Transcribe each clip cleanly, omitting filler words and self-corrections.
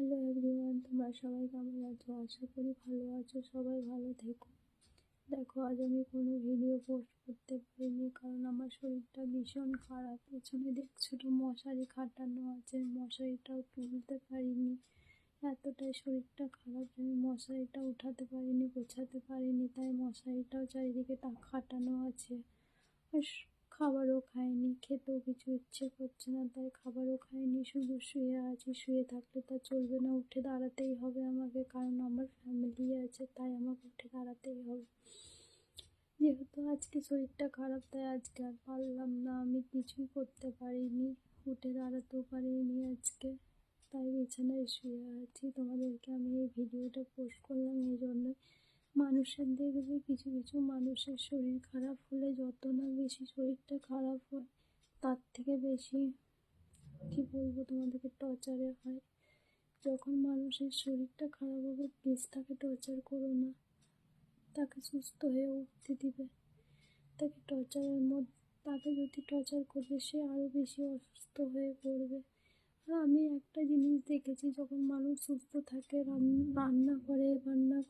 Hello everyone, তোমরা সবাই কেমন আছো? আশা করি ভালো আছো। সবাই ভালো থেকো। দেখো, আজ আমি কোনো ভিডিও পোস্ট করতে পারিনি কারণ আমার শরীরটা ভীষণ খারাপ। পেছনে দেখছো তো মশারি খাটানো আছে, মশারিটাও তুলতে পারিনি। এতটাই শরীরটা খারাপ যে আমি মশারিটা উঠাতে পারিনি, গোছাতে পারিনি, তাই মশারিটাও চারিদিকে খাটানো আছে। আর খাবারও খাইনি, খেতেও কিছু ইচ্ছে করছে না, তাই খাবারও খাইনি, শুধু শুয়ে আছি। শুয়ে থাকলে তা চলবে না, উঠে দাঁড়াতেই হবে আমাকে, কারণ আমার ফ্যামিলি আছে, তাই আমাকে উঠে দাঁড়াতেই হবে। যেহেতু আজকে শরীরটা খারাপ, তাই আজকে আর পারলাম না, আমি কিছুই করতে পারিনি, উঠে দাঁড়াতেও পারিনি আজকে, তাই বিছানায় শুয়ে আছি। তোমাদেরকে আমি এই ভিডিওটা পোস্ট করলাম এই জন্য, মানুষের দেখবে কিছু কিছু মানুষের শরীর খারাপ হলে যত না বেশি শরীরটা খারাপ হয়, তার থেকে বেশি কি বলবো তোমাদেরকে টর্চারে হয়। যখন মানুষের শরীরটা খারাপ হবে, প্লিজ তাকে টর্চার করো না, তাকে সুস্থ হয়ে উঠতে দিবে। তাকে তাকে যদি টর্চার করবে, সে আরও বেশি অসুস্থ হয়ে পড়বে। আর আমি একটা জিনিস দেখেছি, যখন মানুষ সুস্থ থাকে, বান্না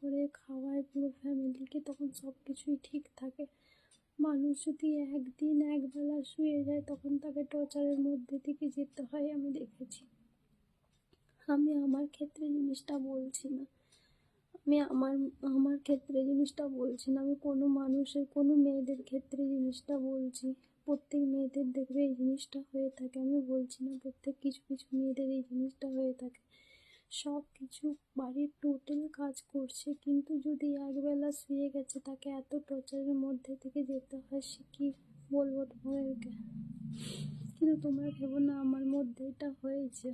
করে খাওয়ায় পুরো ফ্যামিলিকে, তখন সব কিছুই ঠিক থাকে। মানুষ যদি একদিন একবেলা শুয়ে যায়, তখন তাকে টর্চারের মধ্যে থেকে যেতে হয়, আমি দেখেছি। আমি আমার ক্ষেত্রে জিনিসটা বলছি না, আমি আমার ক্ষেত্রে জিনিসটা বলছি না, আমি কোনো মানুষের, কোনো মেয়েদের ক্ষেত্রে জিনিসটা বলছি। প্রত্যেক মেয়েদের দেখবে এই জিনিসটা হয়ে থাকে, আমি বলছি না প্রত্যেক, কিছু কিছু মেয়েদের এই জিনিসটা হয়ে থাকে। সব কিছু বাড়ির টোটাল কাজ করছে, কিন্তু যদি একবেলা শুয়ে গেছে, তাকে এত টর্চারের মধ্যে থেকে যেতে হয়, সে কী বলবো তোমাদেরকে। কিন্তু তোমরা ভেবো না আমার মধ্যে এটা হয়েছে,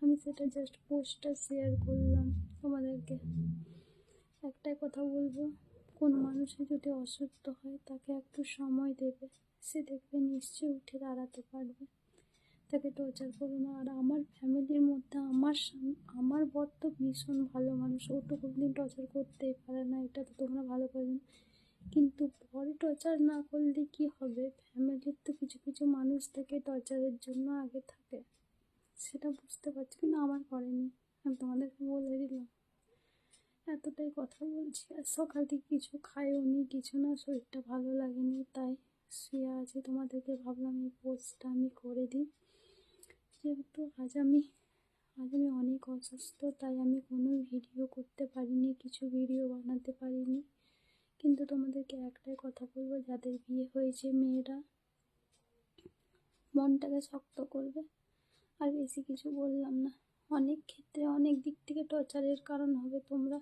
আমি সেটা জাস্ট পোস্টটা শেয়ার করলাম তোমাদেরকে। একটাই কথা বলবো, কোনো মানুষের যদি অসুস্থ হয়, তাকে একটু সময় দেবে, সে দেখবে নিশ্চয়ই উঠে দাঁড়াতে পারবে। তাকে টর্চার করো না। আর আমার ফ্যামিলির মধ্যে আমার বর তো ভীষণ ভালো মানুষ, ও তো কোনোদিন টর্চার করতেই পারে না, এটা তো তোমরা ভালো করে জানো। কিন্তু বর টর্চার না করলে কি হবে, ফ্যামিলির তো কিছু কিছু মানুষ থাকে টর্চারের জন্য আগে থাকে, সেটা বুঝতে পারছি, কিন্তু আমার করেনি, আমি তোমাদেরকে বলে দিলাম। এতটাই কথা বলছি। আর সকাল থেকে কিছু খাইও নি, কিছু না, শরীরটা ভালো লাগেনি, তাই শুয়ে আছি। তোমাদেরকে ভাবলাম এই পোস্টটা আমি করে দিই। যেহেতু আজ আমি অনেক অসুস্থ, তাই আমি কোনো ভিডিও করতে পারিনি, কিছু ভিডিও বানাতে পারিনি। কিন্তু তোমাদেরকে একটাই কথা বলবো, যাদের বিয়ে হয়েছে মেয়েরা, মনটাকে শক্ত করবে। আর বেশি কিছু বললাম না। অনেক ক্ষেত্রে অনেক দিক থেকে টর্চারের কারণ হবে তোমরা,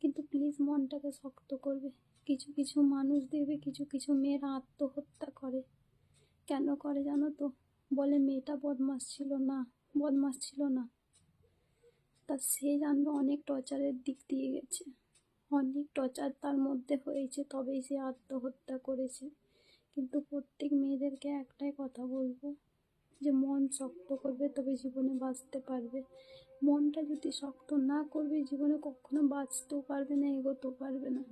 কিন্তু প্লিজ মনটাকে শক্ত করবে। কিছু কিছু মানুষ দেখবে, কিছু কিছু মেয়েরা আত্মহত্যা করে। কেন করে জানো তো? বলে মেয়েটা বদমাশ ছিল না। তা সে জানবে অনেক টর্চারের দিক দিয়ে গেছে, অনেক টর্চার তার মধ্যে হয়েছে, তবেই সে আত্মহত্যা করেছে। কিন্তু প্রত্যেক মেয়েদেরকে একটাই কথা বলবো, যে মন শক্ত করবে, তবে জীবনে বাঁচতে পারবে। মনটা যদি শক্ত না করবে, জীবনে কখনো বাঁচতেও পারবে না, এগোতেও পারবে না।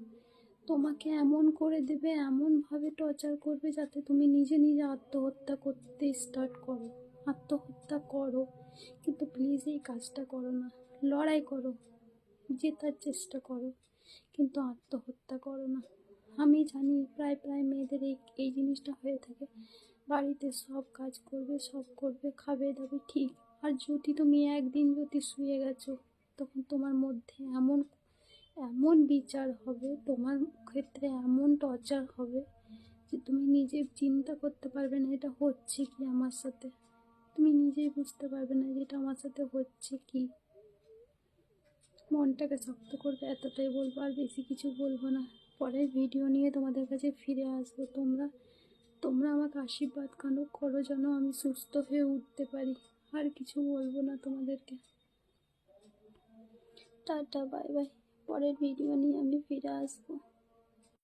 তোমাকে এমন করে দেবে, এমনভাবে টর্চার করবে, যাতে তুমি নিজে নিজে আত্মহত্যা করতে স্টার্ট করো। আত্মহত্যা করো, কিন্তু প্লিজ এই কাজটা করো না। লড়াই করো, জেতার চেষ্টা করো, কিন্তু আত্মহত্যা করো না। আমি জানি প্রায় মেয়েদের এই জিনিসটা হয়ে থাকে। বাড়িতে সব কাজ করবে, খাবে দাবে ঠিক, আর যদি তুমি একদিন যদি শুয়ে গেছো, তখন তোমার মধ্যে এমন বিচার হবে, তোমার ক্ষেত্রে এমন টর্চার হবে, যে তুমি নিজে চিন্তা করতে পারবে না এটা হচ্ছে কি আমার সাথে। তুমি নিজেই বুঝতে পারবে না যে এটা আমার সাথে হচ্ছে কি। মনটাকে শক্ত করবে, এতটাই বলবো, আর বেশি কিছু বলবো না। পরের ভিডিও নিয়ে তোমাদের কাছে ফিরে আসবো। তোমরা আমাকে আশীর্বাদ করো যেন আমি সুস্থ হয়ে উঠতে পারি। আর কিছু বলবো না তোমাদেরকে। Tata, bye bye. পরের ভিডিও নিয়ে আমি ফিরে আসবো।